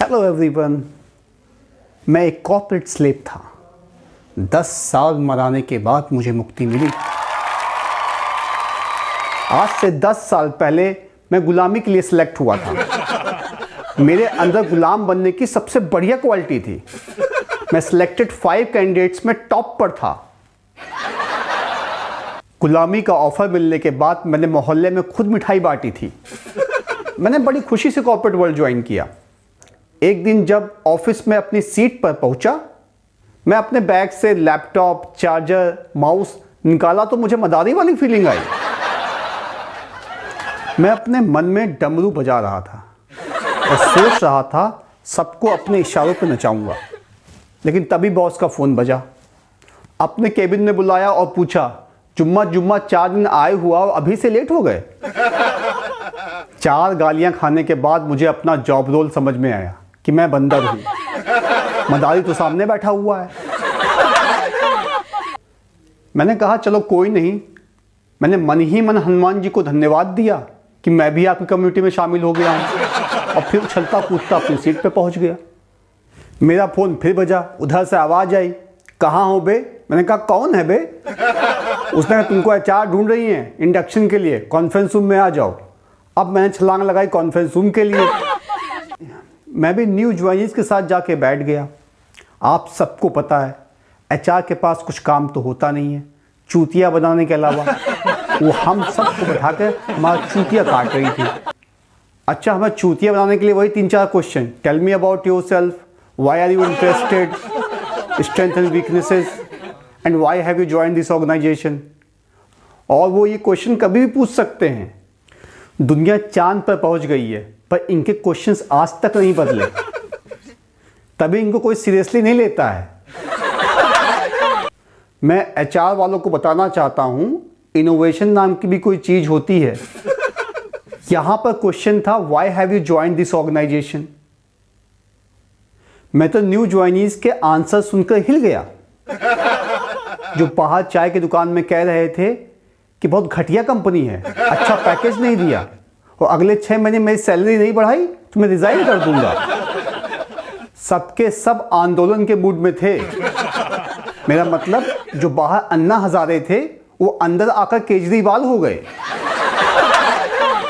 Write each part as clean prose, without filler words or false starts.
Hello everyone. मैं एक corporate slave था। 10 साल मराने के बाद मुझे मुक्ति मिली। आज से 10 साल पहले मैं गुलामी के लिए सिलेक्ट हुआ था। मेरे अंदर गुलाम बनने की सबसे बढ़िया क्वालिटी थी। मैं सिलेक्टेड 5 कैंडिडेट्स में टॉप पर था। गुलामी का ऑफर मिलने के बाद मैंने मोहल्ले में खुद मिठाई बांटी थी। मैंने बड़ी खुशी से कॉर्पोरेट वर्ल्ड ज्वाइन किया। एक दिन जब ऑफिस में अपनी सीट पर पहुंचा, मैं अपने बैग से लैपटॉप, चार्जर, माउस निकाला तो मुझे मदारी वाली फीलिंग आई। मैं अपने मन में डमरू बजा रहा था और सोच रहा था सबको अपने इशारों पर नचाऊंगा। लेकिन तभी बॉस का फ़ोन बजा। अपने केबिन में बुलाया और पूछा, जुम्मा 4 दिन आए हुआ और अभी से लेट हो गए। 4 गालियां खाने के बाद मुझे अपना जॉब रोल समझ में आया कि मैं बंदर हूं। मदारी तो सामने बैठा हुआ है। मैंने कहा चलो कोई नहीं। मैंने मन ही मन हनुमान जी को धन्यवाद दिया कि मैं भी आपकी कम्युनिटी में शामिल हो गया हूं, और फिर चलता कूदता अपनी सीट पे पहुंच गया। मेरा फ़ोन फिर बजा। उधर से आवाज़ आई, कहाँ हो बे? मैंने कहा कौन है बे? उसने कहा तुमको एचआर ढूंढ रही हैं इंडक्शन के लिए, कॉन्फ्रेंस रूम में आ जाओ। अब मैंने छलांग लगाई कॉन्फ्रेंस रूम के लिए। मैं भी न्यू ज्वाइनीज के साथ जाके बैठ गया। आप सबको पता है एचआर के पास कुछ काम तो होता नहीं है चूतिया बनाने के अलावा। वो हम सबको बैठा कर हमारा चूतिया काट रही थी। अच्छा, हमें चूतिया बनाने के लिए वही 3-4 question, tell me about yourself, why are you interested, strength and weaknesses, and why have you join this organisation. और वो ये क्वेश्चन कभी भी पूछ सकते हैं। दुनिया चांद पर पहुंच गई है, पर इनके क्वेश्चंस आज तक नहीं बदले। तभी इनको कोई सीरियसली नहीं लेता है। मैं एचआर वालों को बताना चाहता हूं, इनोवेशन नाम की भी कोई चीज होती है। यहां पर क्वेश्चन था, why have you join this organisation. मैं तो न्यू ज्वाइनीज के आंसर सुनकर हिल गया। जो बाहर चाय की दुकान में कह रहे थे कि बहुत घटिया कंपनी है, अच्छा पैकेज नहीं दिया और अगले 6 महीने मेरी सैलरी नहीं बढ़ाई तो मैं रिजाइन कर दूंगा। सबके सब आंदोलन के मूड में थे। मेरा मतलब जो बाहर अन्ना हजारे थे वो अंदर आकर केजरीवाल हो गए।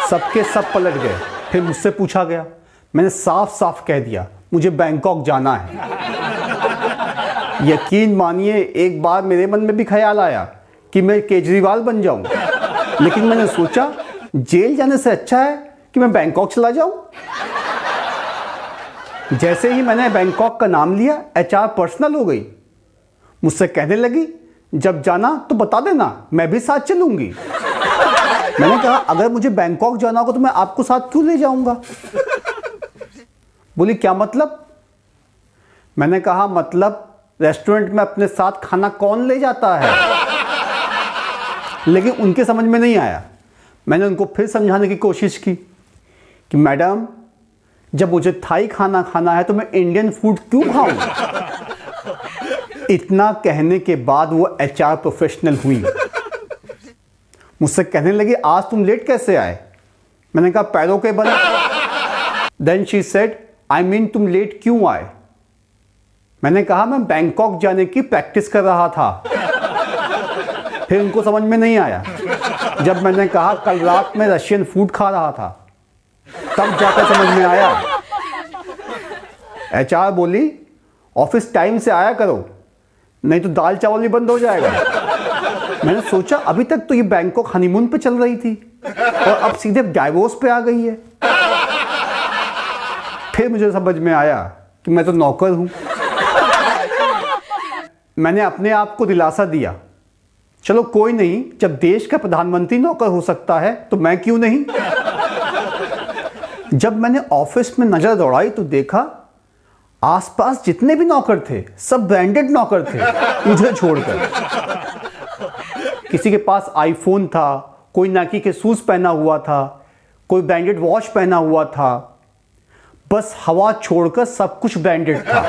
सबके सब पलट गए। फिर मुझसे पूछा गया। मैंने साफ साफ कह दिया मुझे बैंकॉक जाना है। यकीन मानिए एक बार मेरे मन में भी ख्याल आया कि मैं केजरीवाल बन जाऊं, लेकिन मैंने सोचा जेल जाने से अच्छा है कि मैं बैंकॉक चला जाऊं। जैसे ही मैंने बैंकॉक का नाम लिया, एचआर पर्सनल हो गई। मुझसे कहने लगी, जब जाना तो बता देना, मैं भी साथ चलूंगी। मैंने कहा अगर मुझे बैंकॉक जाना होगा तो मैं आपको साथ क्यों ले जाऊंगा? बोली क्या मतलब? मैंने कहा मतलब रेस्टोरेंट में अपने साथ खाना कौन ले जाता है? लेकिन उनके समझ में नहीं आया। मैंने उनको फिर समझाने की कोशिश की कि मैडम जब मुझे थाई खाना खाना है तो मैं इंडियन फूड क्यों खाऊं? इतना कहने के बाद वो एचआर प्रोफेशनल हुई। मुझसे कहने लगी आज तुम लेट कैसे आए? मैंने कहा पैरों के बल। Then she said I mean तुम लेट क्यों आए? मैंने कहा मैं बैंकॉक जाने की प्रैक्टिस कर रहा था। फिर उनको समझ में नहीं आया। जब मैंने कहा कल रात में रशियन फूड खा रहा था, तब जाकर समझ में आया। एचआर बोली ऑफिस टाइम से आया करो, नहीं तो दाल चावल भी बंद हो जाएगा। मैंने सोचा अभी तक तो ये बैंकॉक हनीमून पे चल रही थी और अब सीधे डाइवोर्स पे आ गई है। फिर मुझे समझ में आया कि मैं तो नौकर हूं। मैंने अपने आप को दिलासा दिया, चलो कोई नहीं, जब देश का प्रधानमंत्री नौकर हो सकता है तो मैं क्यों नहीं। जब मैंने ऑफिस में नजर दौड़ाई तो देखा आसपास जितने भी नौकर थे सब ब्रांडेड नौकर थे, मुझे छोड़कर। किसी के पास आईफोन था, कोई नाइकी के शूज पहना हुआ था, कोई ब्रांडेड वॉच पहना हुआ था। बस हवा छोड़कर सब कुछ ब्रांडेड था।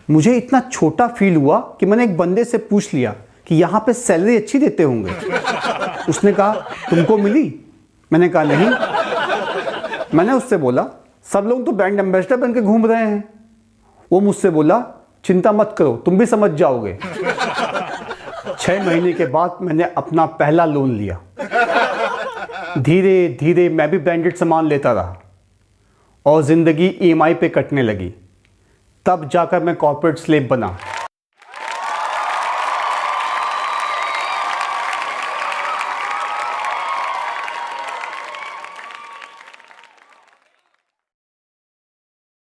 मुझे इतना छोटा फील हुआ कि मैंने एक बंदे से पूछ लिया कि यहाँ पे सैलरी अच्छी देते होंगे। उसने कहा तुमको मिली? मैंने कहा नहीं। मैंने उससे बोला सब लोग तो ब्रांड एम्बेसडर बन के घूम रहे हैं। वो मुझसे बोला चिंता मत करो, तुम भी समझ जाओगे। 6 महीने के बाद मैंने अपना पहला लोन लिया। धीरे धीरे मैं भी ब्रांडेड सामान लेता रहा और ज़िंदगी EMI पे कटने लगी। तब जाकर मैं कॉर्पोरेट स्लेव बना।